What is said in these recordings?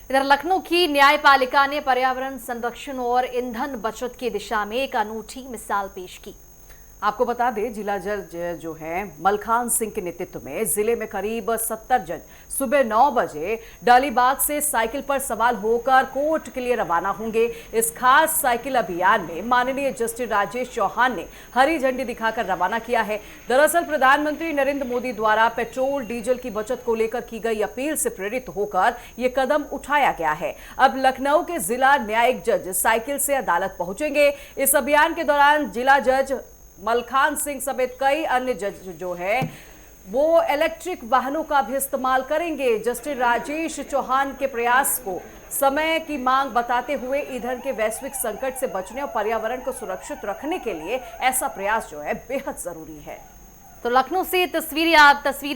इधर लखनऊ की न्यायपालिका ने पर्यावरण संरक्षण और ईंधन बचत की दिशा में एक अनूठी मिसाल पेश की। आपको बता दें, जिला जज जो है मलखान सिंह के नेतृत्व में जिले में करीब 70 जज सुबह 9 बजे डालीबाग से साइकिल पर सवार होकर कोर्ट के लिए रवाना होंगे। इस खास साइकिल अभियान में माननीय जस्टिस राजेश चौहान ने हरी झंडी दिखाकर रवाना किया है। दरअसल प्रधानमंत्री नरेंद्र मोदी द्वारा पेट्रोल डीजल की बचत को लेकर की गई अपील से प्रेरित होकर ये कदम उठाया गया है। अब लखनऊ के जिला न्यायिक जज साइकिल से अदालत पहुंचेंगे। इस अभियान के दौरान जिला जज मलखान सिंह समेत कई अन्य जज जो है वो इलेक्ट्रिक वाहनों का भी इस्तेमाल करेंगे। जस्टिस राजेश चौहान के प्रयास को समय की मांग बताते हुए ईंधन के वैश्विक संकट से बचने और पर्यावरण को सुरक्षित रखने के लिए ऐसा प्रयास जो है बेहद जरूरी है। तो लखनऊ से तस्वीर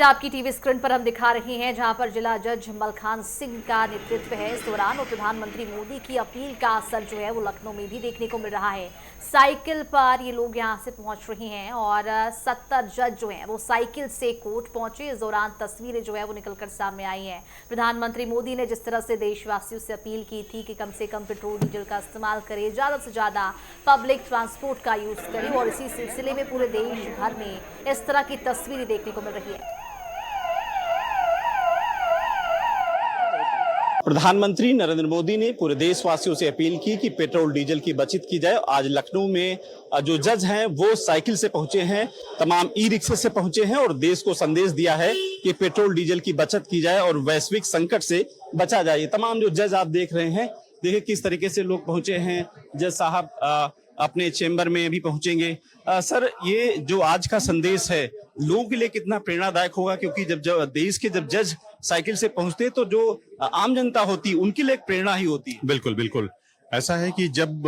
आपकी टीवी स्क्रीन पर हम दिखा रहे हैं, जहां पर जिला जज मलखान सिंह का नेतृत्व है इस दौरान, और प्रधानमंत्री मोदी की अपील का असर जो है वो लखनऊ में भी देखने को मिल रहा है। साइकिल पर ये लोग यहां से पहुंच रहे हैं और 70 जज जो हैं वो साइकिल से कोर्ट पहुंचे। इस दौरान तस्वीरें जो है वो निकलकर सामने आई हैं। प्रधानमंत्री मोदी ने जिस तरह से देशवासियों से अपील की थी कि कम से कम पेट्रोल डीजल का इस्तेमाल करें, ज़्यादा से ज़्यादा पब्लिक ट्रांसपोर्ट का यूज़ करें, और इसी सिलसिले में पूरे देश भर में इस तरह की तस्वीरें देखने को मिल रही है। प्रधानमंत्री नरेंद्र मोदी ने पूरे देशवासियों से अपील की कि पेट्रोल डीजल की बचत की जाए। आज लखनऊ में जो जज हैं वो साइकिल से पहुंचे हैं, तमाम ई रिक्शे से पहुंचे हैं और देश को संदेश दिया है कि पेट्रोल डीजल की बचत की जाए और वैश्विक संकट से बचा जाए। तमाम जो जज आप देख रहे हैं, देखिए किस तरीके से लोग पहुंचे हैं। जज साहब अपने चेंबर में भी पहुंचेंगे। सर, ये जो आज का संदेश है लोगों के लिए कितना प्रेरणादायक होगा, क्योंकि जब देश के जब जज साइकिल से पहुंचते तो जो आम जनता होती उनके लिए एक प्रेरणा ही होती। बिल्कुल बिल्कुल ऐसा है कि जब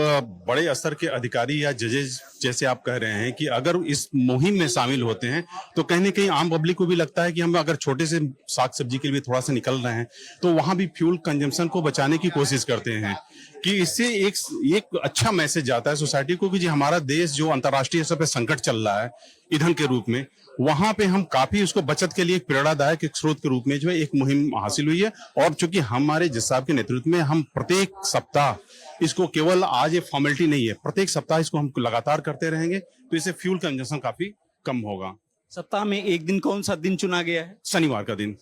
बड़े स्तर के अधिकारी या जजेस, जैसे आप कह रहे हैं, कि अगर इस मुहिम में शामिल होते हैं तो कहीं ना कहीं आम पब्लिक को भी लगता है कि हम अगर छोटे से साग सब्जी के लिए थोड़ा सा निकल रहे हैं तो वहां भी फ्यूल कंजम्पशन को बचाने की कोशिश करते हैं, कि इससे एक अच्छा मैसेज जाता है सोसाइटी को कि जी हमारा देश जो अंतर्राष्ट्रीय स्तर पर संकट चल रहा है ईंधन के रूप में, वहां पे हम काफी उसको बचत के लिए एक प्रेरणादायक एक स्रोत के रूप में जो है एक मुहिम हासिल हुई है। और चूंकि हमारे जज साहब के नेतृत्व में हम प्रत्येक सप्ताह इसको, केवल आज ये फॉर्मेलिटी नहीं है, प्रत्येक सप्ताह इसको हम लगातार करते रहेंगे, तो इससे फ्यूल कंजम्पशन काफी कम होगा। सप्ताह में एक दिन कौन सा दिन चुना गया है? शनिवार का दिन।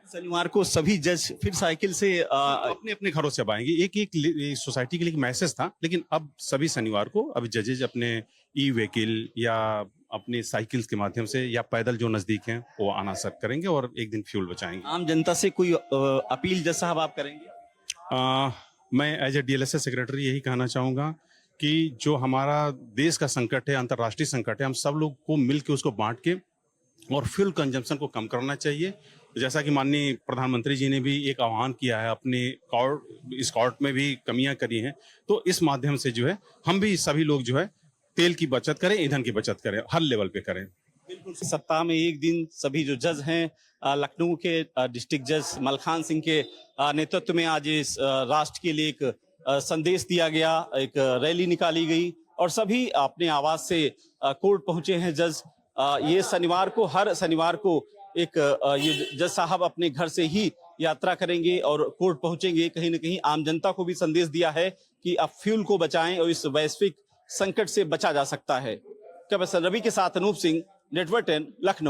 शनिवार को सभी जज फिर साइकिल से अपने अपने घरों से अब आएंगे। एक सोसाइटी के लिए एक मैसेज था, लेकिन अब सभी शनिवार को अब जजेज अपने ई व्हीकल या अपने साइकिल्स के माध्यम से या पैदल जो नजदीक हैं वो आना सब करेंगे और एक दिन फ्यूल बचाएंगे। आम जनता से कोई अपील जज साहब आप करेंगे? मैं एज ए डीएलएसए सेक्रेटरी यही कहना चाहूँगा कि जो हमारा देश का संकट है, अंतर्राष्ट्रीय संकट है, हम सब लोग को मिल के उसको बांट के और फ्यूल कंजम्पशन को कम करना चाहिए। जैसा कि माननीय प्रधानमंत्री जी ने भी एक आह्वान किया है, अपने इस कोर्ट में भी कमियां करी हैं, तो इस माध्यम से जो है हम भी सभी लोग जो है तेल की बचत करें, ईंधन की बचत करें, हर लेवल पे करें। बिल्कुल, सप्ताह में एक दिन सभी जो जज हैं, लखनऊ के डिस्ट्रिक्ट जज मलखान सिंह के नेतृत्व में आज इस राष्ट्र के लिए एक संदेश दिया गया, एक रैली निकाली गई और सभी अपने आवाज से कोर्ट पहुंचे हैं जज। ये शनिवार को, हर शनिवार को एक ये जज साहब अपने घर से ही यात्रा करेंगे और कोर्ट पहुंचेंगे। कहीं ना कहीं आम जनता को भी संदेश दिया है कि आप फ्यूल को बचाएं और इस वैश्विक संकट से बचा जा सकता है। कैमरा पर्सन रवि के साथ अनूप सिंह, नेटवर्क 10, लखनऊ।